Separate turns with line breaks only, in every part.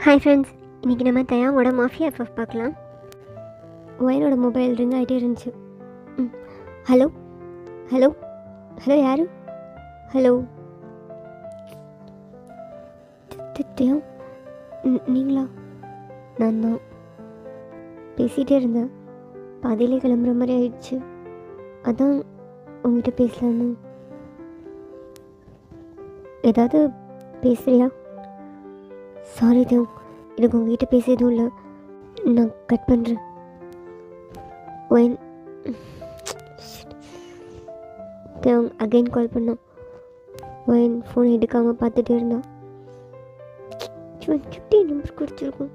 Hi friends, இன்றைக்கி நம்ம தயாவோட mafia FF பார்க்கலாம். ஒயனோட மொபைல் ரிங் ஆகிட்டே இருந்துச்சு. ஹலோ ஹலோ ஹலோ யார்? ஹலோ திட்டியம், நீங்களா? நான் தான் பேசிகிட்டே இருந்தேன். பாதியிலே கிளம்புற மாதிரி ஆயிடுச்சு. அதான் உங்ககிட்ட பேசலான்னு. ஏதாவது பேசுகிறியா? சாரி தேவ், எனக்கு உங்ககிட்ட பேச எதுவும் இல்லை. நான் கட் பண்ணுறேன். ஒயின் தேவ் அகைன் கால் பண்ணோம். ஒயின் ஃபோன் எடுக்காமல் பார்த்துட்டே இருந்தான். 50 நம்பர் குடிச்சிருக்கும்.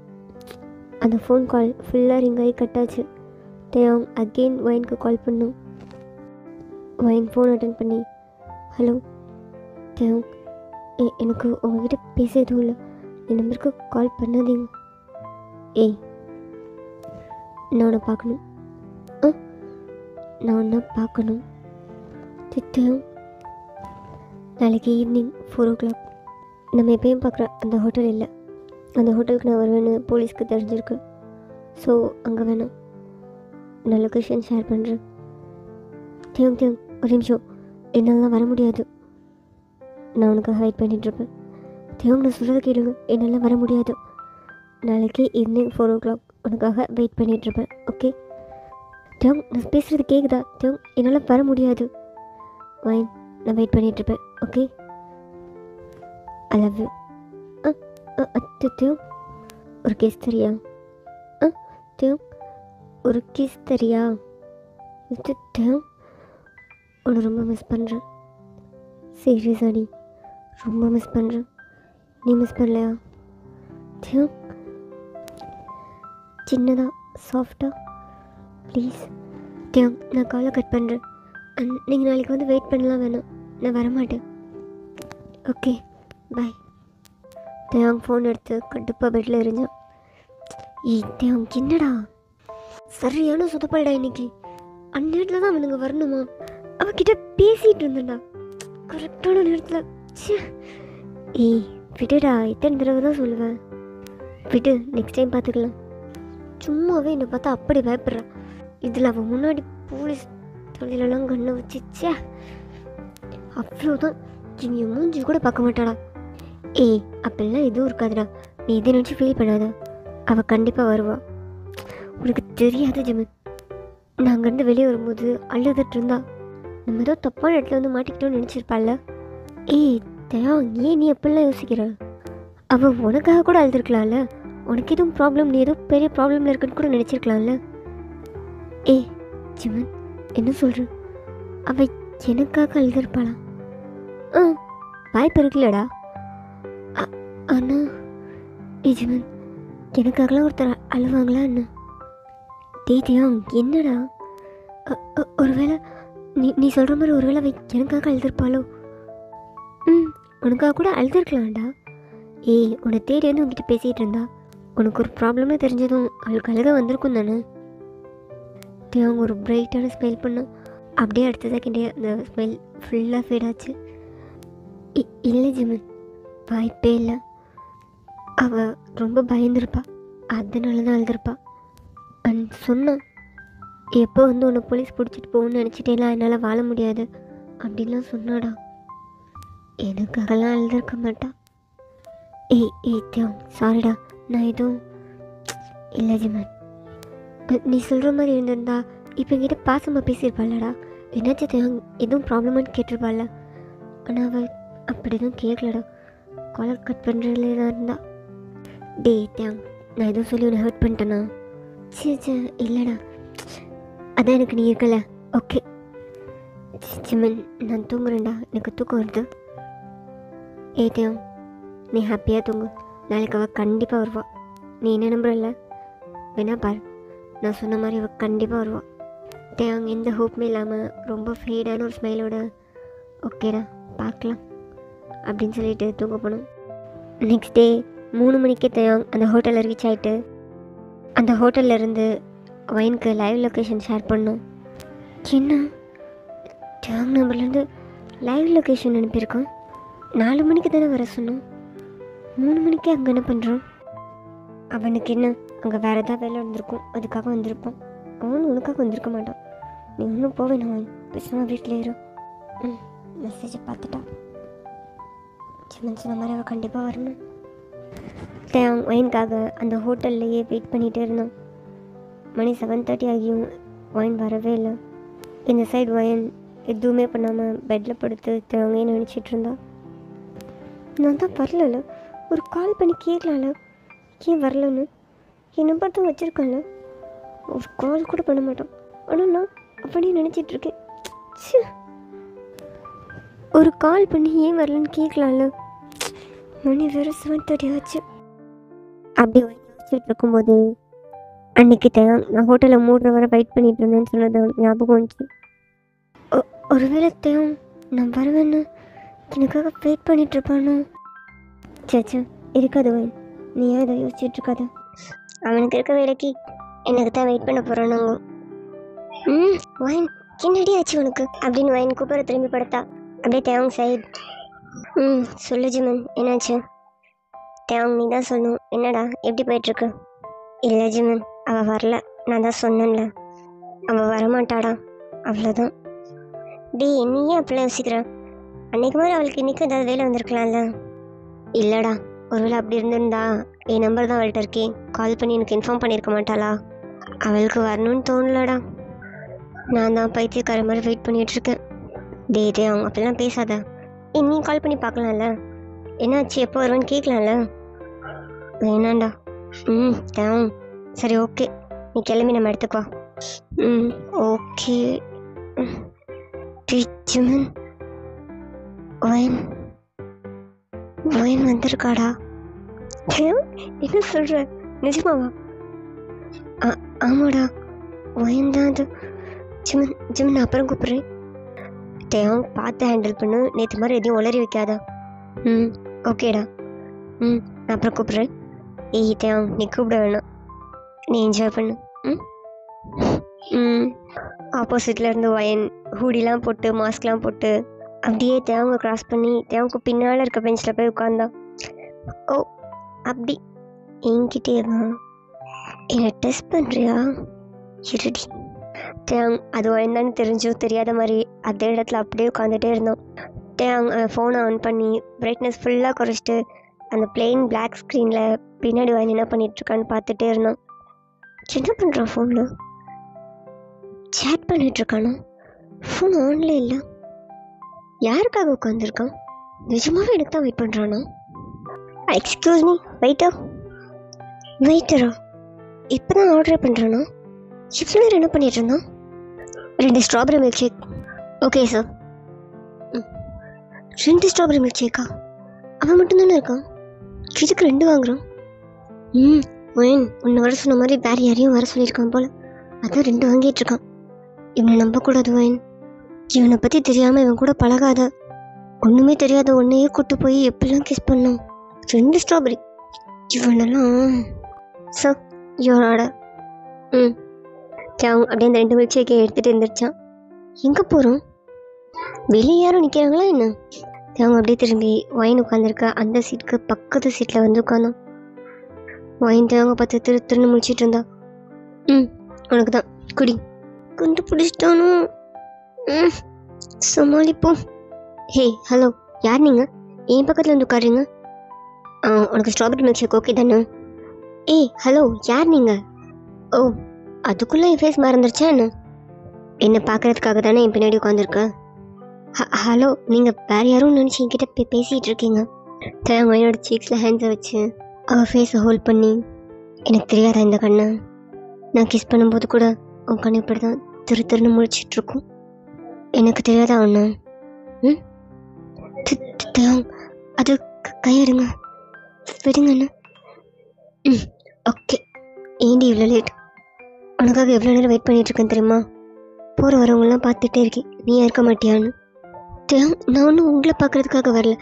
அந்த ஃபோன் கால் ஃபுல்லாக ரிங் ஆகி கட்டாச்சு. தேவ் அகெயின் ஒயினுக்கு கால் பண்ணோம். ஒயின் ஃபோன் அட்டன் பண்ணி ஹலோ தேவ், எனக்கு உங்ககிட்ட பேச எதுவும் இல்லை. என் நம்பருக்கு கால் பண்ணாதீங்க. ஏய், நான் உன்னை பார்க்கணும். நான் உன்னை பார்க்கணும். திட்டம் நாளைக்கு ஈவினிங் 4 o'clock நம்ம எப்பயும் பார்க்குற அந்த ஹோட்டல் இல்லை. அந்த ஹோட்டலுக்கு நான் வருவேன்னு போலீஸ்க்கு தெரிஞ்சிருக்கு. ஸோ அங்கே வேணாம். நான் லொக்கேஷன் ஷேர் பண்ணுறேன். தேவ் ஒரு நிமிஷம், என்னாலாம் வர முடியாது. நான் உனக்காக வெயிட் பண்ணிகிட்ருப்பேன். தேவ் நான் சொல்கிறத கேளுங்க, என்னால் வர முடியாது. நாளைக்கு ஈவினிங் 4 o'clock உனக்காக வெயிட் பண்ணிகிட்ருப்பேன். ஓகே தேவ், நான் பேசுகிறது கேட்குதா? தேவ் என்னால் வர முடியாது. வைன், நான் வெயிட் பண்ணிகிட்ருப்பேன். Okay, I love you. Dev ஒரு கிஸ் தரியா? தேவ் ஒரு கிஸ் தரியா? தேவ் உன்னை ரொம்ப மிஸ் பண்ணுறேன். சீரியஸாடி ரொம்ப மிஸ் பண்ணுறேன். நீ மிஸ் பண்ணலையா? தேவ் சின்னதா சாஃப்டாக ப்ளீஸ். தேவ் நான் காலை கட் பண்ணுறேன். நீங்கள் நாளைக்கு வந்து வெயிட் பண்ணலாம். வேணாம், நான் வரமாட்டேன். Okay bye. தேவ் ஃபோன் எடுத்து கடுப்பாக பெட்டில் எரிஞ்சான். தேவ் என்னடா சரியான சுத்தப்படா இன்னைக்கு. அந்நேரத்தில் தான் அவனுங்க வரணுமா? அவன்கிட்ட பேசிகிட்டு இருந்தேன்டா கரெக்டான நேரத்தில். ஏய் விடுடா, எத்தனை தடவை தான் சொல்லுவேன். விடு, நெக்ஸ்ட் டைம் பார்த்துக்கலாம். சும்மாவே என்னை பார்த்தா அப்படி பயப்படுறா. இதில் அவன் முன்னாடி போலீஸ் தொழிலெல்லாம் கண்ணை வச்சிச்சே, அவ்வளோதான். இவங்க மூஞ்சி கூட பார்க்க மாட்டாடா. ஏய் அப்பெல்லாம் எதுவும் இருக்காதுடா, நீ இதை நினச்சி ஃபீல் பண்ணாத. அவள் கண்டிப்பாக வருவா. உனக்கு தெரியாது ஜிமன், நான் அங்கேருந்து வெளியே வரும்போது அழுதுட்டு இருந்தா. நம்ம ஏதோ தப்பான இடத்துல வந்து மாட்டிக்கிட்டோன்னு நினச்சிருப்பாள்ல. ஏய் தயா, ஏன் நீ எப்படிலாம் யோசிக்கிற? அவள் உனக்காக கூட அழுதுருக்கலாம்ல. உனக்கு எதுவும் ப்ராப்ளம், நீ எதுவும் பெரிய ப்ராப்ளமில் இருக்குன்னு கூட நினச்சிருக்கலாம்ல. ஏய் ஜிமன், என்ன சொல்கிற? அவள் எனக்காக அழுதுருப்பாளா? வாய்ப்பு இருக்குல்லடா. ஆனால் ஏ ஜிமன், எனக்காகலாம் ஒருத்தர் அழுவாங்களா என்ன? தேதியா என்னடா? ஒருவேளை நீ சொல்கிற மாதிரி ஒருவேளை அவள் எனக்காக அழுதுருப்பாளோ? உனக்காக கூட அழுதுருக்கலாம்டா. ஏய் உன்னை தேடி வந்து உங்ககிட்ட பேசிகிட்டு இருந்தா. உனக்கு ஒரு ப்ராப்ளம்னு தெரிஞ்சதும் அவளுக்கு அழுக வந்திருக்கும் தானே. அவங்க ஒரு பிரைட்டான ஸ்மெல் பண்ண, அப்படியே அடுத்த செகண்டே அந்த ஸ்மெல் ஃபுல்லாக ஃபேட் ஆச்சு. இல்லை ஜிமன், வாய்ப்பே இல்லை. அவள் ரொம்ப பயந்துருப்பா, அதனால தான் அழுதுருப்பா. சொன்னான், எப்போ வந்து உன்னை போலீஸ் பிடிச்சிட்டு போகணும்னு நினச்சிட்டேலாம் என்னால் வாழ முடியாது அப்படின்லாம் சொன்னாடா. எனக்காகலாம் அழுதுருக்க மாட்டா. ஏய் தேவ் சாரிடா, நான் எதுவும் இல்லை ஜிமன். நீ சொல்கிற மாதிரி இருந்திருந்தா இப்போ என்கிட்ட பாசமாக பேசியிருப்பாளடா. என்னாச்சு தேவ், எதுவும் ப்ராப்ளமானு கேட்டிருப்பாள்ல. ஆனால் அவள் அப்படி தான் கேட்கலடா. காலை கட் பண்ணுறதுலே தான் இருந்தா. தேவ் நான் எதுவும் சொல்லி உன்னை ஹர்ட் பண்ணிட்டேனா? சே இல்லைடா, அதான் எனக்கு நீ இருக்கல. ஓகே ஜிமன், நான் தூங்குறேன்டா, எனக்கு தூக்கம் வருது. தேவ் நீ ஹாப்பியாக தூங்கு. நாளைக்கு அவள் கண்டிப்பாக வருவாள். நீ என்ன நம்புறல்ல? வேணா பாரு, நான் சொன்ன மாதிரி அவள் கண்டிப்பாக வருவாள். தேவ் எந்த ஹோப்புமே இல்லாமல் ரொம்ப ஃபேடான ஒரு ஸ்மைலோட ஓகேடா பார்க்கலாம் அப்படின்னு சொல்லிட்டு தூங்க போனோம். நெக்ஸ்ட் டே 3 மணிக்கே தேவ் அந்த ஹோட்டலில் ரீச் ஆகிட்டு அந்த ஹோட்டலில் இருந்து ஒயினுக்கு லைவ் லொக்கேஷன் ஷேர் பண்ணோம். என்ன தேவ் நம்பர்லேருந்து லைவ் லொக்கேஷன் அனுப்பியிருக்கோம். 4 மணிக்கு தானே வர சொன்னோம். 3 மணிக்கே அங்கே என்ன பண்ணுறோம்? அவனுக்கு என்ன, அங்கே வேறு ஏதாவது வேலை இருந்திருக்கும், அதுக்காக வந்திருப்பான். அவன் உனக்காக வந்திருக்க மாட்டான். நீ ஒன்றும் போவேன் அவன் பேசாமல் வீட்டில் இரு. மெசேஜை பார்த்துட்டா. சொன்ன மாதிரி அவள் கண்டிப்பாக வரணும். தேவன் ஒயின்காக அந்த ஹோட்டல்லையே வெயிட் பண்ணிகிட்டே இருந்தான். மணி 7:30 ஆகியும் ஒயின் வரவே இல்லை. இந்த சைடு ஒயின் எதுவுமே பண்ணாமல் பெட்டில் படுத்து தேவங்கே நினச்சிட்டு இருந்தா. நான் தான் வரல, ஒரு கால் பண்ணி கேட்கலாம்ல ஏன் வரலன்னு. என் நம்பர் தான் வச்சுருக்கான்ல, ஒரு கால் கூட பண்ண மாட்டான். ஆனால் நான் அப்படியே நினச்சிட்ருக்கேன். ஒரு கால் பண்ணி ஏன் வரலன்னு கேட்கலாம்ல. மணி வேறு 7:30 ஆச்சு. அப்படி யோசிச்சுட்டு இருக்கும்போது அன்றைக்கி நான் ஹோட்டலில் 3 வரை வெயிட் பண்ணிட்டு இருந்தேன்னு சொன்னது அவனுக்கு ஞாபகம் வந்துச்சு. ஒருவேளை நான் வருவேன்னு எனக்காக வெயிட் பண்ணிகிட்ருப்பானோ. சேச்சா இருக்காது வயன், நீ ஏன் இதை யோசிச்சுட்ருக்காத. அவனுக்கு இருக்க வேலைக்கு எனக்கு தான் வெயிட் பண்ண போகிறானுங்க. வயன் என்னடி ஆச்சு உனக்கு அப்படின்னு வயன் கூப்பிட திரும்பி படுத்தா. அப்படியே தேவங் சைட். சொல்லு ஜிமன், என்னாச்சு? தேவங் நீ தான் சொல்லணும். என்னடா எப்படி போயிட்டுருக்கு? இல்லை ஜிமன், அவள் வரல. நான் தான் சொன்னேன்ல, அவள் வரமாட்டாடா, அவ்வளோதான். நீ ஏன் அப்படிலாம் யோசிக்கிற? அன்றைக்கு மாதிரி அவளுக்கு இன்றைக்கும் ஏதாவது வேலை வந்திருக்கலாம்ல. இல்லைடா, ஒருவேளை அப்படி இருந்திருந்தா என் நம்பர் தான் அவள்கிட்ட இருக்கே, கால் பண்ணி எனக்கு இன்ஃபார்ம் பண்ணியிருக்க மாட்டாளா? அவளுக்கு வரணும்னு தோணலடா. நான் தான் பைத்தியக்கார மாதிரி வெயிட் பண்ணிகிட்ருக்கேன். டே அவங்க அப்படிலாம் பேசாத. நீ கால் பண்ணி பார்க்கலாம்ல, என்னாச்சு எப்போ வருவேன்னு கேட்கலாம்ல. வேணாண்டா. தேவம் சரி ஓகே, நீ கிளம்பி நம்ம எடுத்துக்குவா. ஓகே. ஜிமன் ஒயன் வந்திருக்காடா? என்ன சொல்கிற, நிஜமாவா? ஆமாடா, ஒயன் தான் அது. ஜிமன் நான் அப்புறம் கூப்பிட்றேன். தேவம் பார்த்து ஹேண்டில் பண்ணு, நேற்று மாதிரி எதையும் உளறி வைக்காதா. ஓகேடா. நான் அப்புறம் கூப்பிட்றேன். தேவம் நீ கூப்பிட வேணாம், நீ என்ஜாய் பண்ணு. ஆப்போசிட்டில் இருந்து ஒயன் ஹூடிலாம் போட்டு மாஸ்க்லாம் போட்டு அப்படியே தேவங்க கிராஸ் பண்ணி தேவங்க பின்னால் இருக்க பெஞ்சில் போய் உட்காந்தான். ஓ அப்படி என்கிட்டே என்னை டெஸ்ட் பண்ணுறியா? இருடி. தேவங் அது ஒயந்தான்னு தெரிஞ்சோ தெரியாத மாதிரி அதே இடத்துல அப்படியே உட்காந்துட்டே இருந்தோம். தேவங் ஃபோனை ஆன் பண்ணி பிரைட்னஸ் ஃபுல்லாக குறைச்சிட்டு அந்த பிளெயின் பிளாக் ஸ்க்ரீனில் பின்னாடி ஒயன் என்ன பண்ணிகிட்ருக்கான்னு பார்த்துட்டே இருந்தோம். என்ன பண்ணுறான்? ஃபோனில் சேட் பண்ணிகிட்ருக்கானா? ஃபோன் ஆன்ல இல்லை. யாருக்காக உட்காந்துருக்கான்? நிஜமாவே எனக்கு தான் வெயிட் பண்ணுறானா? எக்ஸ்கியூஸ் மீ வெயிட்டரா? இப்போ தான் ஆர்டரே பண்ணுறானா? இவ்வளோ நேரம் என்ன பண்ணிட்டு இருந்தான்? 2 strawberry milk shake. Okay sir. 2 strawberry milk ஷேக்கா? அவன் மட்டும்தானே இருக்கான், இதுக்கு 2 வாங்குறான். ஒயன் உன்னை வர சொன்ன மாதிரி வேறு யாரையும் வர சொல்லியிருக்கான் போல், அதான் 2 வாங்கிட்டு இருக்கான். இவனை நம்பக்கூடாது ஒயன், இவனை பற்றி தெரியாமல் இவன் கூட பழகாத. ஒன்றுமே தெரியாத ஒன்றையே கூட்டு போய் எப்படிலாம் கிஸ் பண்ணோம். 2 ஸ்ட்ராபெரி இவனெல்லாம். Sir your order. அப்படியே அந்த 2 மில்க் ஷேக்கை எடுத்துகிட்டு இருந்துருச்சான். எங்கே போகிறோம்? வெளியே யாரும் நிற்கிறாங்களா என்ன? அவங்க அப்படியே திரும்பி ஒயின் உட்காந்துருக்க அந்த சீட்டுக்கு பக்கத்து சீட்டில் வந்து உட்காந்தோம். ஒயின் தேவங்க பார்த்து திருன்னு முடிச்சிட்டு இருந்தா. உனக்கு தான் குடி. கண்டுபிடிச்சிட்டானோ? சமாளிப்போம். ஹே ஹலோ, யார் நீங்கள்? என் பக்கத்தில் வந்து உட்காருங்க. உனக்கு ஸ்ட்ராபெரி மில்க் ஷேக் ஓகே தானே? ஹலோ, யார் நீங்கள்? ஓ, அதுக்குள்ளே என் ஃபேஸ் மறந்துருச்சா என்ன? என்னை பார்க்குறதுக்காக தானே என் பின்னாடி உட்காந்துருக்க. ஹலோ, நீங்கள் வேறு யாரும் நினச்சி என்கிட்ட பேசிகிட்டு இருக்கீங்க. தேவங்க என்னோட சீக்ஸில் ஹேண்ட்ஸை வச்சு அவள் ஃபேஸை ஹோல்ட் பண்ணி, எனக்கு தெரியாதா இந்த கண்ணை? நான் கிஸ் பண்ணும்போது கூட உன் கண்ணு இப்படி தான் திருன்னு முழிச்சிட்ருக்கும். எனக்கு தெரியாதா ஒன்று? அது கையெடுங்க, விடுங்கண்ணா. ஓகே. ஏண்டி இவ்வளோ லேட்? உனக்காக எவ்வளோ நேரம் வெயிட் பண்ணிகிட்ருக்கேன் தெரியுமா? போகிற வரவங்களாம் பார்த்துட்டே இருக்கேன், நீ இருக்க மாட்டியான்னு. நான் ஒன்றும் உங்களை பார்க்குறதுக்காக வரல,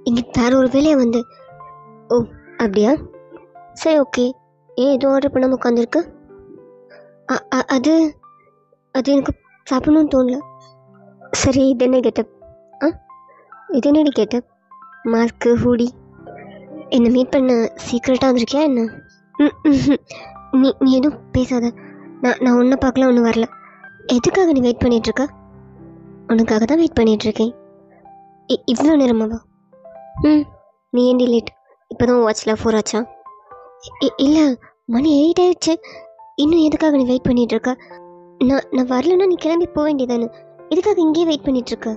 இங்கே வேற ஒரு வேலையை வந்து. ஓ அப்படியா, சரி ஓகே. ஏன் எதுவும் ஆர்டர் பண்ணாமல் உட்காந்துருக்கு? அது அது எனக்கு சாப்பிடணும்னு தோணல. சரி, இது என்ன கெட்டப்? இது என்னடி கெட்டப்? Mask hoodie. என்னை மீட் பண்ண சீக்ரெட்டாக வந்திருக்கியா என்ன? நீ நீ எதுவும் பேசாத. நான் ஒன்றை பார்க்கலாம், ஒன்றும் வரல. எதுக்காக நீ வெயிட் பண்ணிகிட்ருக்க? உனக்காக தான் வெயிட் பண்ணிகிட்ருக்கேன். இவ்வளோ நேரமாவா? நீ ஏன்டி லேட்? இப்போ தான் வாட்சில் 4 ஆச்சா? இல்லை, மணி 8 ஆயிடுச்சு. இன்னும் எதுக்காக நீ வெயிட் பண்ணிகிட்ருக்க? நான் வரலன்னா நீ கிளம்பி போக வேண்டியதானே. எதுக்காக இங்கேயே வெயிட் பண்ணிகிட்ருக்க?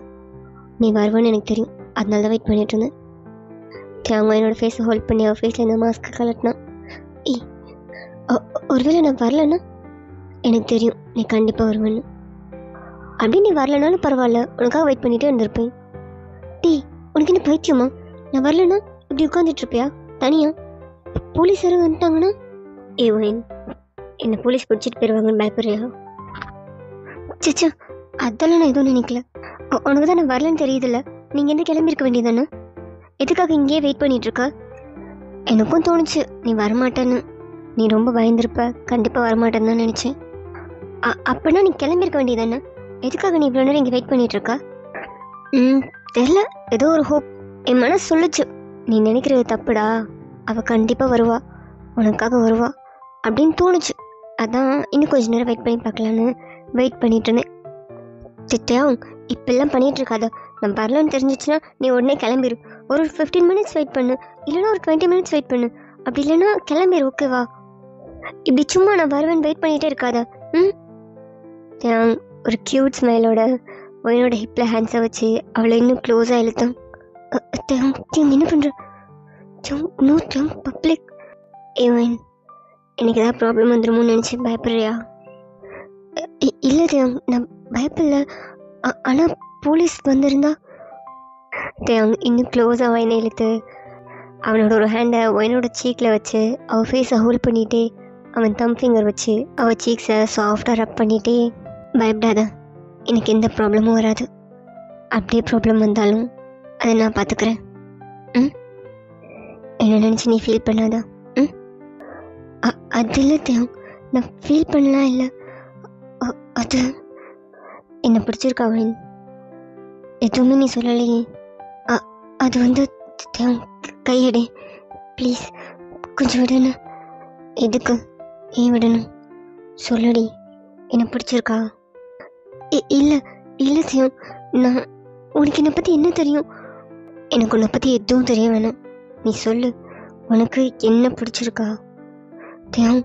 நீ வருவான்னு எனக்கு தெரியும், அதனால தான் வெயிட் பண்ணிகிட்டு இருந்தேன். அவங்க என்னோடய ஃபேஸை ஹோல்ட் பண்ணி அவள் ஃபேஸில் இந்த மாஸ்க்கு கலட்டினான். ஒருவேளை நான் வரலன்னா எனக்கு தெரியும் நீ கண்டிப்பாக வருவேன்னு. அப்படி நீ வரலனாலும் பரவாயில்ல, உனக்காக வெயிட் பண்ணிகிட்டே இருந்திருப்பேன். உனக்கு என்ன பைத்தியமா? நான் வரலன்னா இப்படி உட்காந்துட்ருப்பியா தனியா? போலீஸ் யாரும் வந்துட்டாங்கன்னா? ஏன் என்னை போலீஸ் பிடிச்சிட்டு போயிடுவாங்கன்னு பயப்படுறியா? சிச்சா, அதெல்லாம் நான் எதுவும் நினைக்கல. உனக்கு தான் நான் வரலன்னு தெரியுதுல்ல, நீங்கள் என்ன கிளம்பியிருக்க வேண்டியதானே? எதுக்காக இங்கேயே வெயிட் பண்ணிகிட்ருக்க? எனக்கும் தோணுச்சு நீ வரமாட்டேன்னு. நீ ரொம்ப பயந்துருப்ப, கண்டிப்பாக வரமாட்டேன்னு தான் நினச்சேன். அப்படின்னா நீ கிளம்பியிருக்க வேண்டியதானே? எதுக்காக நீ இவ்வளோ நேரம் இங்கே வெயிட் பண்ணிகிட்ருக்க? தெரில, ஏதோ ஒரு ஹோப் என் மனசு சொல்லுச்சு. நீ நினைக்கிறது தப்புடா, அவள் கண்டிப்பாக வருவா, உனக்காக வருவா அப்படின்னு தோணுச்சு. அதான் இன்னும் கொஞ்சம் நேரம் வெயிட் பண்ணி பார்க்கலான்னு வெயிட் பண்ணிட்டு இருந்தேன். சித்தையாவும் இப்பெல்லாம் பண்ணிகிட்ருக்காத. நான் வரலன்னு தெரிஞ்சிச்சுன்னா நீ உடனே கிளம்பிடு. ஒரு 15 மினிட்ஸ் வெயிட் பண்ணு, இல்லைன்னா ஒரு 20 மினிட்ஸ் வெயிட் பண்ணு. அப்படி இல்லைன்னா கிளம்பிடு, ஓகேவா? இப்படி சும்மா நான் வருவேன் வெயிட் பண்ணிகிட்டே இருக்காத. ஒரு க்யூட் ஸ்மைலோட ஒயினோட ஹிப்பில் ஹேண்ட்ஸை வச்சு அவளை இன்னும் க்ளோஸாக இழுத்தான். என்ன பண்ணுற? No public. ஏன் எனக்கு ஏதாவது ப்ராப்ளம் வந்துடுமோன்னு நினச்சி பயப்படுறியா? இல்லை தேவ், நான் பயப்படல. ஆனால் போலீஸ் வந்திருந்தா? தேவ் இன்னும் க்ளோஸாக ஒயினை இழுத்து அவனோட ஒரு ஹேண்டை ஒயினோட சீக்கில் வச்சு அவள் ஃபேஸை ஹோல்ட் பண்ணிகிட்டே அவன் தம் ஃபிங்கர் வச்சு அவள் சீக்ஸை சாஃப்டாக ரப் பண்ணிகிட்டே, பயப்படாத, எனக்கு எந்த ப்ராப்ளமும் வராது. அப்படியே ப்ராப்ளம் வந்தாலும் அதை நான் பார்த்துக்கிறேன். என்ன நினச்சி நீ ஃபீல் பண்ணாதா? அது இல்லை தேவ், நான் ஃபீல் பண்ணலாம் இல்லை. அது என்னை பிடிச்சிருக்கா அவன்? எதுவுமே நீ சொல்லலையே. அது வந்து தேவ், கையடி ப்ளீஸ், கொஞ்சம் விடணும். எதுக்கு? ஏன் விடணும்? சொல்லடி, என்னை பிடிச்சிருக்கா? இல்லை இல்லை தேவ், நான் உனக்கு என்னை பற்றி என்ன தெரியும்? எனக்கு உன்னை பற்றி எதுவும் தெரிய வேணாம். நீ சொல்லு, உனக்கு என்ன பிடிச்சிருக்கா? தேவ்,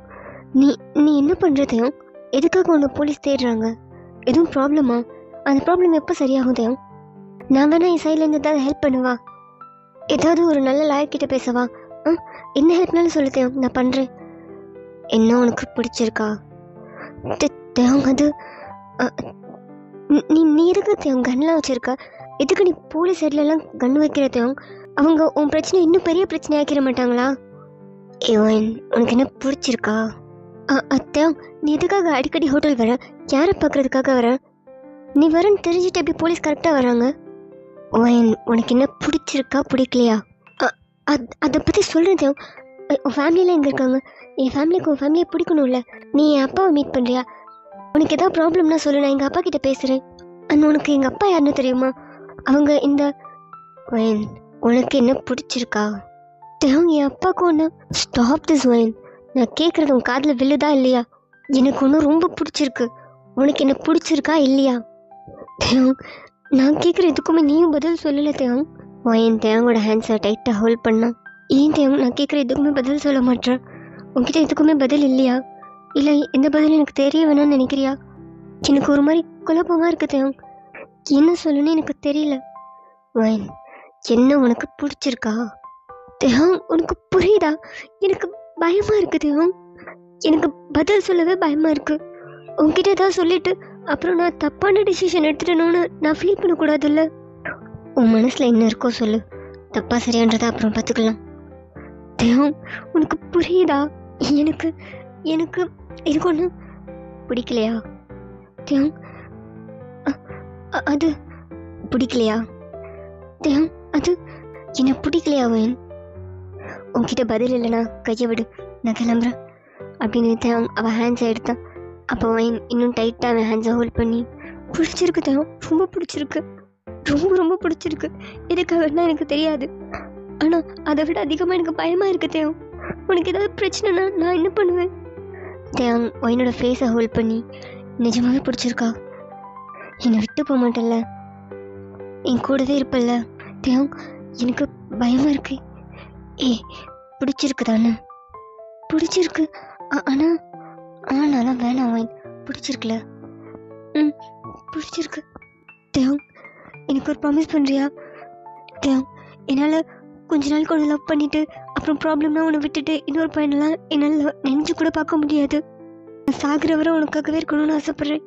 நீ நீ என்ன பண்ணுற தேவ்? எதுக்காக உன்னை போலீஸ் தேடுறாங்க? எதுவும் ப்ராப்ளமா? அந்த ப்ராப்ளம் எப்போ சரியாகும் தேவ்? நான் வேணா என் சைட்லேருந்து ஏதாவது ஹெல்ப் பண்ணுவா? ஏதாவது ஒரு நல்ல லாயர்கிட்ட பேசவா? என்ன ஹெல்ப்னாலும் சொல்லு தேவ், நான் பண்ணுறேன். என்ன உனக்கு பிடிச்சிருக்கா தேவ்? அது நீ எதுக்கு தேவ் கன்லாம் வச்சுருக்க? எதுக்கு நீ போலீஸ் சைட்லலாம் கன் வைக்கிற தேவ்? அவங்க உன் பிரச்சனை இன்னும் பெரிய பிரச்சனை ஆக்கிட மாட்டாங்களா? ஏவன், உனக்கு என்ன பிடிச்சிருக்கா? தேவ், நீ எதுக்காக அடிக்கடி ஹோட்டல் வர? யாரை பார்க்குறதுக்காக வர? நீ வரன்னு தெரிஞ்சுட்டு எப்படி போலீஸ் கரெக்டாக வராங்க? ஓயன், உனக்கு என்ன பிடிச்சிருக்கா பிடிக்கலையா? அதை பற்றி சொல்கிறேன் தேவ். உன் ஃபேமிலியெலாம் எங்கே இருக்காங்க? என் ஃபேமிலிக்கு உன் ஃபேமிலியை பிடிக்கணும்ல. நீ என் அப்பாவை மீட் பண்ணுறியா? உனக்கு எதாவது ப்ராப்ளம்னா சொல்லு, நான் எங்கள் அப்பா கிட்டே பேசுகிறேன். அண்ட் உனக்கு எங்கள் அப்பா யாருன்னு தெரியுமா? அவங்க இந்த ஓயன், உனக்கு என்ன பிடிச்சிருக்கா? தேவ், என் அப்பாவுக்கு ஒன்று. ஸ்டாப் திஸ் ஓயன். நான் கேட்குறது உன் காதில் விழுதா இல்லையா? எனக்கு ஒன்று ரொம்ப பிடிச்சிருக்கு. உனக்கு என்ன பிடிச்சிருக்கா இல்லையா? தேவ், நான் கேட்குற எதுக்குமே நீயும் பதில் சொல்லலை தேவ். ஓயன் தேவோட ஹேண்ட்ஸை டைட்டாக ஹோல்ட் பண்ணான். ஏன் தேவ், நான் கேட்குற எதுக்குமே பதில் சொல்ல மாட்டேன்? உங்ககிட்ட எதுக்குமே பதில் இல்லையா? இல்லை எந்த பதிலும் எனக்கு தெரிய வேணாம்னு நினைக்கிறியா? எனக்கு ஒரு மாதிரி குழப்பமாக இருக்கு தேவ். என்ன சொல்லணும்னு எனக்கு தெரியல. ஓயன், என்ன உனக்கு பிடிச்சிருக்கா? தேவ், உனக்கு புரியுதா? எனக்கு பயமாக இருக்கு தேவ். எனக்கு பதில் சொல்லவே பயமாக இருக்கு. உங்ககிட்ட ஏதாவது சொல்லிட்டு அப்புறம் நான் தப்பான டிசிஷன் எடுத்துட்டேனோன்னு நான் ஃபீல் பண்ணக்கூடாதுல்ல. உன் மனசில் என்ன இருக்கோ சொல்லு, தப்பா சரியான்றதை அப்புறம் பார்த்துக்கலாம். தேவ், உனக்கு புரியுதா? எனக்கு எனக்கு இதுக்கு ஒன்று பிடிக்கலையா தேவ்? அது பிடிக்கலையா தேவ்? அது என்ன பிடிக்கலையா? அவன் உன்கிட்ட பதில் இல்லைனா கையை விடு, நான் கிளம்புறேன் அப்படின்னு தேவ் அவள் ஹேண்ட்ஸை எடுத்தான். அப்போ அவன் இன்னும் டைட்டாக அவன் ஹேண்ட்ஸை ஹோல்ட் பண்ணி, பிடிச்சிருக்கு தேவ், ரொம்ப பிடிச்சிருக்கு, ரொம்ப ரொம்ப பிடிச்சிருக்கு. எதுக்காகனா எனக்கு தெரியாது, ஆனால் அதை விட அதிகமாக எனக்கு பயமாக இருக்கு தேவ். உனக்கு ஏதாவது பிரச்சனைனா நான் என்ன பண்ணுவேன்? தேங் ஒயினோட ஃபேஸை ஹோல்ட் பண்ணி, நிஜமாவே பிடிச்சிருக்கா? என்னை விட்டு போக மாட்டேல்ல, என் கூடவே இருப்பல்ல? தேங் எனக்கு பயமா இருக்கு. பிடிச்சிருக்கு தானே? பிடிச்சிருக்கு. ஆனால் வேணாம் ஒயின், பிடிச்சிருக்குல? பிடிச்சிருக்கு. தேங் எனக்கு ஒரு ப்ராமிஸ் பண்ணுறியா? தேங் என்னால் கொஞ்ச நாள் கொஞ்சம் லவ் பண்ணிட்டு அப்புறம் ப்ராப்ளம்னா உன்னை விட்டுட்டு இன்னொரு பையனெல்லாம் என்னால் நினைச்சு கூட பார்க்க முடியாது. நான் சாகிற வரை உனக்காகவே இருக்கணும்னு ஆசைப்பட்றேன்.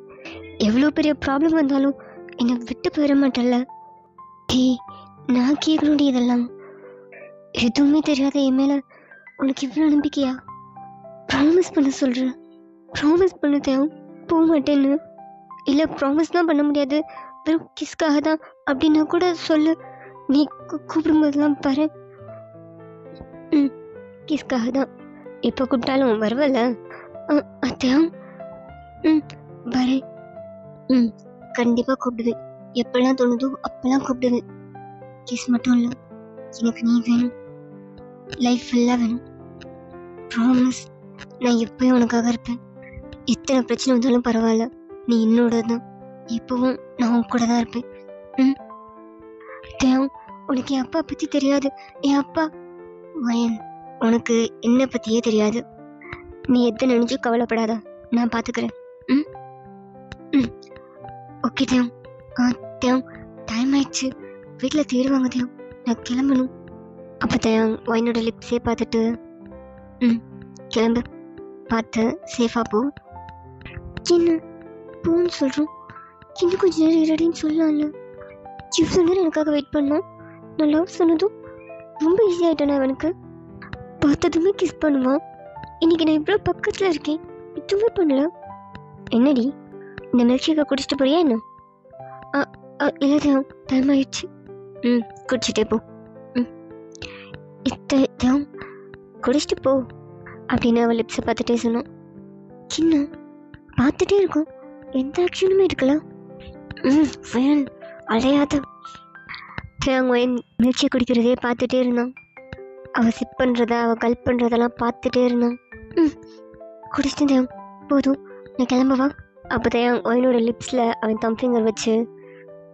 எவ்வளோ பெரிய ப்ராப்ளம் வந்தாலும் என்னை விட்டு போயிட மாட்டேல்ல? நான் கேட்கணும்டி இதெல்லாம். எதுவுமே தெரியாத என் மேலே உனக்கு இவ்வளோ நம்பிக்கையா? ப்ராமிஸ் பண்ண சொல்கிறேன், ப்ராமிஸ் பண்ண தேவை. போக மாட்டேன்னு. இல்லை ப்ராமிஸ் தான் பண்ண முடியாது, வெறும் கிஸ்க்காக தான் அப்படின்னா கூட சொல்லு. நீ கூப்பிடும்போதெல்லாம் பாரு. கிஸ்க்காக தான். எப்போ கூப்பிட்டாலும் வருவல்ல? அத்தையா வரேன். கண்டிப்பாக கூப்பிடுவேன். எப்பெல்லாம் தோணுதோ அப்பெல்லாம் கூப்பிடுவேன். கிஸ் மட்டும் இல்லை, எனக்கு நீ வேணும், லைஃப் ஃபுல்லாக வேணும். ப்ராமிஸ். நான் எப்பயும் உனக்காக இருப்பேன். எத்தனை பிரச்சனை வந்தாலும் பரவாயில்ல, நீ என்னோட தான். எப்பவும் நான் உன் கூட தான் இருப்பேன். தேவ் உனக்கு என் அப்பா பற்றி தெரியாது. என் அப்பா வயன், உனக்கு என்னை பற்றியே தெரியாது. நீ எது நினைச்சு கவலைப்படாத, நான் பார்த்துக்கிறேன். ஓகே தேவ். தேவ் டைம் ஆயிடுச்சு, வீட்டில் தேடுவாங்க தேவ், நான் கிளம்பணும். அப்போ தேவ் வயனோட லிப்ஸே பார்த்துட்டு கிளம்பு, பார்த்து சேஃபாக போ. என்ன போன்னு சொல்கிறோம்? இன்னும் கொஞ்சம் நேரம் இரடின்னு சொல்லலாம்ல? இவ்வளோ நேரம் எனக்காக வெயிட் பண்ணோம். நான் லவ் சொன்னதும் ரொம்ப ஈஸியாகிட்டேன். அவனுக்கு பார்த்ததுமே கிஸ் பண்ணுவான். இன்னைக்கு நான் இவ்வளோ பக்கத்தில் இருக்கேன், எதுவுமே பண்ணல. என்னடி இந்த மில்க் ஷேக்கை குடிச்சிட்டு போறியா என்ன? இல்லை டைம் ஆயிடுச்சு. குடிச்சிட்டே போ. தேவ் குடிச்சிட்டு போ அப்படின்னு அவள் லிப்ஸை பார்த்துட்டே சொன்னான். சின்ன பார்த்துட்டே இருக்கும், எந்த ஆக்ஷனுமே இருக்கலாம். ஃபேன் அலையாத. தேவ் மில்க் ஷேக் குடிக்கிறதே பார்த்துட்டே இருந்தான். அவள் சிப் பண்ணுறத, அவள் கல்ப் பண்ணுறதெல்லாம் பார்த்துட்டே இருந்தான். குடிச்சிட்டு தேவ் போதும், நான் கிளம்பவா? அப்போ தேவ் ஒயினோட லிப்ஸில் அவன் தம் ஃபிங்கர் வச்சு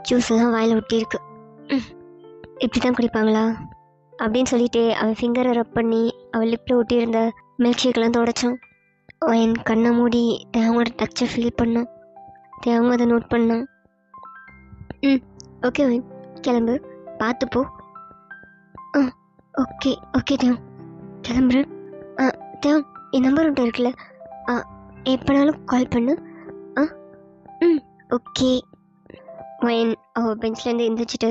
ஜூஸ் எல்லாம் வாயில் ஒட்டியிருக்கு. இப்படி தான் குடிப்பாங்களா அப்படின்னு சொல்லிட்டு அவன் ஃபிங்கரை ரப் பண்ணி அவள் லிப்பில் ஒட்டியிருந்த மில்க் ஷேக்கெல்லாம் தொடச்சான். அவன் கண்ணை மூடி தேவங்களோட டச்சை ஃபீல் பண்ணான். தேவங்க அதை நோட் பண்ணான். ஓகே அவன் கிளம்பு, பார்த்து போ. ஓகே ஓகே தேவ் கிளம்புறேன். தேவ் என் நம்பர் ஒன்று இருக்குல்ல, எப்போனாலும் கால் பண்ணு. ஓகே. வயன் அவள் பெஞ்ச்லேருந்து எழுந்திரிச்சிட்டு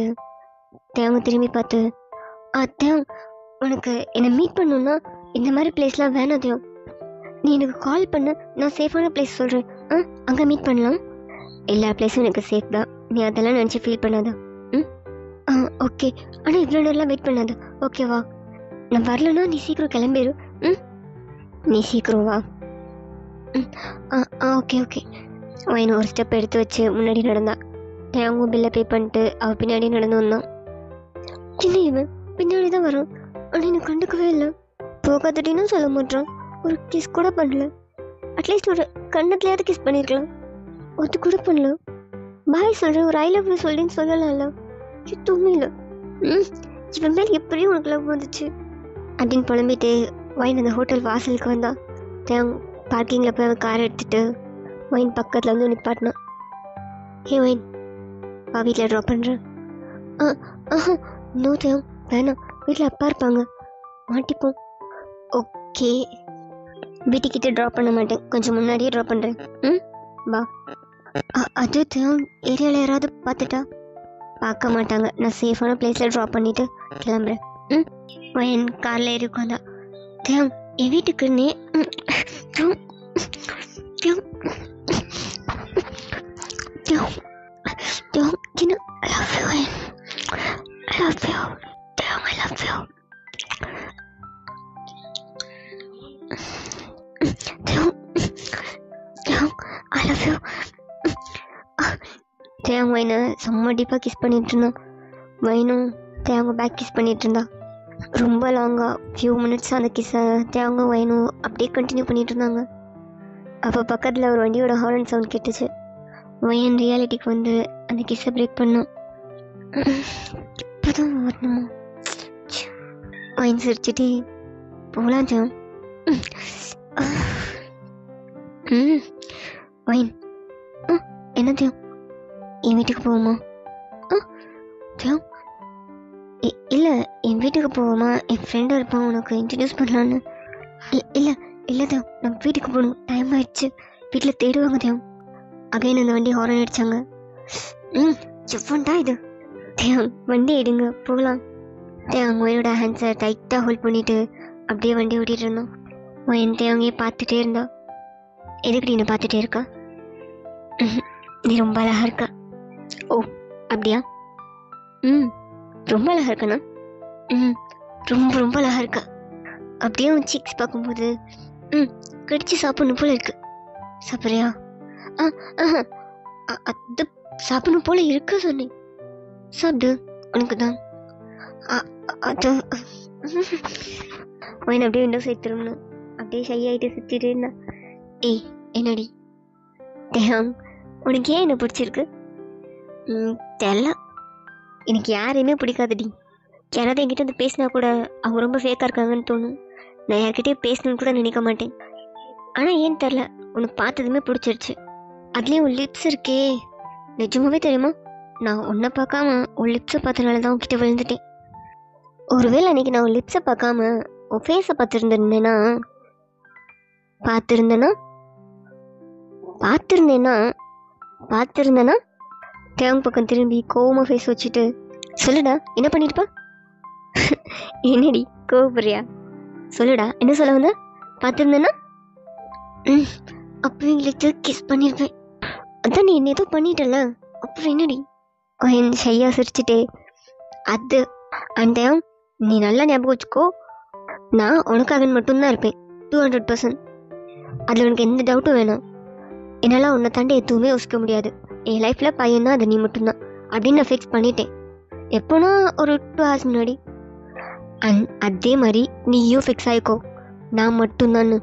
தேவங்க திரும்பி பார்த்து, தேவ் உனக்கு என்னை மீட் பண்ணணுன்னா இந்த மாதிரி பிளேஸ்லாம் வேணாம் தேவ், நீ எனக்கு கால் பண்ணு, நான் சேஃபான பிளேஸ் சொல்கிறேன். அங்கே மீட் பண்ணலாம். எல்லா பிளேஸும் எனக்கு சேஃப் தான், நீ அதெல்லாம் நினச்சி ஃபீல் பண்ணாத. ஓகே. ஆனால் இவ்வளோ நேரம்லாம் வெயிட் பண்ணாத, ஓகேவா? நான் வரலன்னா நீ சீக்கிரம் கிளம்பிடு. நீ சீக்கிரம் வா. Okay okay. அவன் ஒரு ஸ்டெப் எடுத்து வச்சு முன்னாடி நடந்தா. தேவங்க பில்லை பே பண்ணிட்டு அவள் பின்னாடி நடந்து வந்தான். சின்ன இவன் பின்னாடி தான் வரான், ஆனால் எனக்கு கண்டுக்கவே இல்லை. போகாதட்டின்னு சொல்ல மாட்டான், ஒரு கிஸ் கூட பண்ணல. அட்லீஸ்ட் ஒரு கண்ணத்துலையாவது கிஸ் பண்ணியிருக்கலாம், ஒத்து கூட பண்ணல. பாய் சொல்கிறேன், ஒரு ஐ லவ் யூ சொல்லின்னு சொல்லலாம்ல, எதுவுமே இல்லை. இவன் மேலே எப்படியும் உனக்கு லவ் வந்துச்சு அப்படின்னு புலம்பிட்டு வைன் அந்த ஹோட்டல் வாசலுக்கு வந்தான். தேவ் பார்க்கிங்கில் போய் அவன் காரை எடுத்துகிட்டு வைன் பக்கத்தில் வந்து நிப்பாட்டினான். வைன் வா, வீட்டில் ட்ராப் பண்ணுறேன். நோ தேவ் வேணாம், வீட்டில் அப்பா இருப்பாங்க, மாட்டிப்போம். ஓகே, வீட்டுக்கிட்ட ட்ராப் பண்ண மாட்டேன், கொஞ்சம் முன்னாடியே ட்ராப் பண்ணுறேன். வா. அது தேவ் ஏரியாவில் யாராவது பார்த்துட்டா? பார்க்க மாட்டாங்க, நான் சேஃபான பிளேஸில் ட்ராப் பண்ணிவிட்டு கிளம்புறேன். என் காரில் ஏறி உட்காந்தா. தேவ் என் வீட்டுக்குன்னே தேவங்க செம்ம டீப்பாக கிஸ் பண்ணிட்டு இருந்தான். வைனும் தேவங்க பேக் கிஸ் பண்ணிட்டு இருந்தா. ரொம்ப லாங்காக ஃபியூ மினிட்ஸ் அந்த கிஸ்ஸை தேவங்க வயனும் அப்படியே கண்டினியூ பண்ணிகிட்டு இருந்தாங்க. அப்போ பக்கத்தில் ஒரு வண்டியோட ஹார்ன் சவுண்ட் கேட்டுச்சு. வயன் ரியாலிட்டிக்கு வந்து அந்த கிஸ்ஸை பிரேக் பண்ணான். இப்போதான் வரணுமா? வயன் சிரிச்சுட்டே போகலாம் தேவ். வயன் என்ன தேவ், என் வீட்டுக்கு போவோமா? தேவ் இல்லை, என் வீட்டுக்கு போவோமா? என் ஃப்ரெண்டு இருப்பான், உனக்கு இன்ட்ரடியூஸ் பண்ணலான்னு. இல்லை இல்லை தேவ், நம்ம வீட்டுக்கு போகணும், டைம் ஆயிடுச்சு, வீட்டில் தேடுவாங்க தேவ். அகைன் அந்த வண்டி ஹாரன் அடித்தாங்க. எவ்வளோண்டா இது தேவ், வண்டி எடுங்க போகலாம். தேவ் மொயனோட ஹேண்ட்ஸை டைட்டாக ஹோல்ட் பண்ணிவிட்டு அப்படியே வண்டி ஓட்டிகிட்டு இருந்தான். மொயன் தேவங்கையே பார்த்துட்டே இருந்தா. எதுக்கு நீ பார்த்துட்டே இருக்கா? நீ ரொம்ப அழகாக இருக்கா. ஓ அப்படியா? ரொம்ப அழகாக இருக்கண்ணா. ரொம்ப ரொம்ப அழகாக இருக்கா. அப்படியே உன் சீக்ஸ் பார்க்கும்போது கடிச்சு சாப்பிடணும் போல இருக்கு. சாப்பிட்றியா? அது சாப்பிடணும் போல இருக்க சொன்னேன். சாப்பிடு, உனக்கு தான். அது அவன் அப்படியே விண்டோ சைட் திரும்பணும். அப்படியே ஷை ஆகிட்டு சுற்றிட்டு இருந்தான். ஏய் என்னடி தேவம், உனக்கு ஏன் என்ன பிடிச்சிருக்கு? தெரியல, எனக்கு யாரையுமே பிடிக்காதுடி. யாராவது என்கிட்ட வந்து பேசினா கூட அவங்க ரொம்ப ஃபேக்காக இருக்காங்கன்னு தோணும். நான் யார்கிட்டயே பேசணுன்னு கூட நினைக்க மாட்டேன். ஆனால் ஏன் தெரில, உனக்கு பார்த்ததுமே பிடிச்சிருச்சு. அதுலேயும் உன் லிப்ஸ் இருக்கே, நிஜமாவே தெரியுமா? நான் உன்னை பார்க்காம உன் லிப்ஸை பார்த்தனால தான் உன்கிட்ட விழுந்துட்டேன். ஒருவேளை அன்றைக்கி நான் உன் லிப்ஸை பார்க்காம உன் ஃபேஸை பார்த்துருந்தேன்னா தேவங்க பக்கம் திரும்பி கோவமாக ஃபேஸ் வச்சுட்டு, சொல்லுடா என்ன பண்ணிருப்பா? என்னடி கோவப்படுறியா? சொல்லுடா என்ன சொல்ல வந்த? பார்த்துருந்தேன்னா அப்போ எங்களுக்கு கிஸ் பண்ணியிருப்பேன். அதான் நீ என்ன ஏதோ பண்ணிட்டல, அப்புறம் என்னடி? என் ஷையா சிரிச்சுட்டே, அது அந்த நீ நல்லா ஞாபகம் வச்சுக்கோ, நான் உனக்காக மட்டும்தான் இருப்பேன் 200%. அதில் உனக்கு எந்த டவுட்டும் வேணாம். என்னால் உன்னை தாண்டி எதுவுமே யோசிக்க முடியாது. என் லைஃப்பில் பையன்னா அது நீ மட்டும்தான் அப்படின்னு நான் ஃபிக்ஸ் பண்ணிட்டேன். எப்போனா ஒரு 2 hours முன்னாடி. அதே மாதிரி நீயும் ஃபிக்ஸ் ஆகிக்கோ, நான் மட்டும்தான்னு.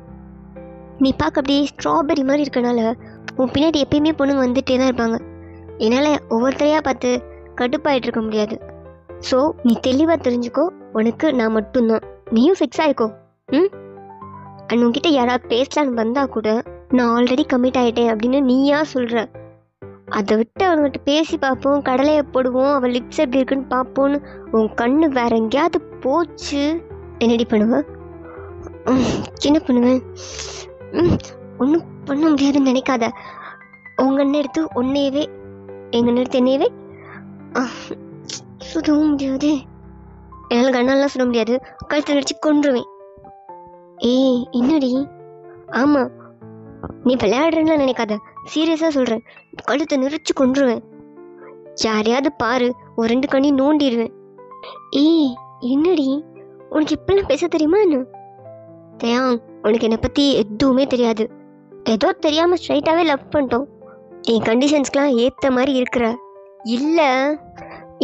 நீ பார்க்க அப்படியே ஸ்ட்ராபெரி மாதிரி இருக்கனால உன் பின்னாடி எப்பயுமே பொண்ணுங்க வந்துட்டே தான் இருப்பாங்க. என்னால் ஒவ்வொருத்தரையாக பார்த்து கடுப்பாயிட்டு இருக்க முடியாது. ஸோ நீ தெளிவாக தெரிஞ்சுக்கோ, உனக்கு நான் மட்டும்தான், நீயும் ஃபிக்ஸ் ஆகிக்கோ. அண்ட் உன்கிட்ட யாராவது பேசலான்னு வந்தால் கூட நான் ஆல்ரெடி கமிட் ஆகிட்டேன் அப்படின்னு நீயா சொல்கிற. அதை விட்டு அவங்ககிட்ட பேசி பார்ப்போம், கடலையை போடுவோம், அவள் லிப்ஸ் எப்படி இருக்குன்னு பார்ப்போன்னு உன் கண்ணு வேற எங்கேயாவது போச்சு, என்னடி பண்ணுவேன்? என்ன பண்ணுவேன்? ஒன்றும் பண்ண முடியாதுன்னு நினைக்காத. உங்கள் அண்ணன் எடுத்து உன்னையவே, எங்கள் அண்ணன் எடுத்து என்னையவே சுடவும் முடியாது. என்னால் கண்ணாலாம் சுட முடியாது, கழுத்தை நடிச்சு கொன்றுவேன். ஏய் என்னடி? ஆமாம், நீ விளையாடுறேன்னு நினைக்காத, சீரியஸாக சொல்கிறேன். கழுத்தை நெரிச்சு கொன்றுவேன். யாரையாவது பாரு, ஒரு 2 கண்ணி நோண்டிடுவேன். ஏய் என்னடி, உனக்கு இப்பெல்லாம் பேச தெரியுமா என்ன? தேயாங், உனக்கு என்னை பற்றி எதுவுமே தெரியாது. ஏதோ தெரியாமல் ஸ்ட்ரைட்டாகவே லவ் பண்ணிட்டோம். என் கண்டிஷன்ஸ்க்கெலாம் ஏற்ற மாதிரி இருக்கிற.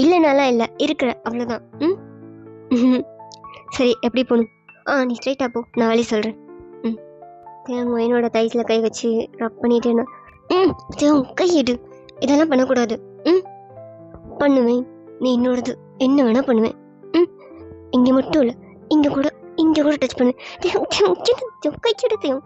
இல்லைனாலாம் இல்லை, இருக்கிற அவ்வளோதான். சரி எப்படி போகணும்? நீ ஸ்ட்ரைட்டாக போ, நான் வழி சொல்கிறேன். தேவங்க என்னோட தைஸில் கை வச்சு ரப் பண்ணிட்டேன்னா, தேவங்க கை எடு, இதெல்லாம் பண்ணக்கூடாது. பண்ணுவேன், நீ என்னோடது, என்ன வேணால் பண்ணுவேன். இங்கே மட்டும் இல்லை, இங்கே கூட டச் பண்ணுவேன். கை எடு தேவம்.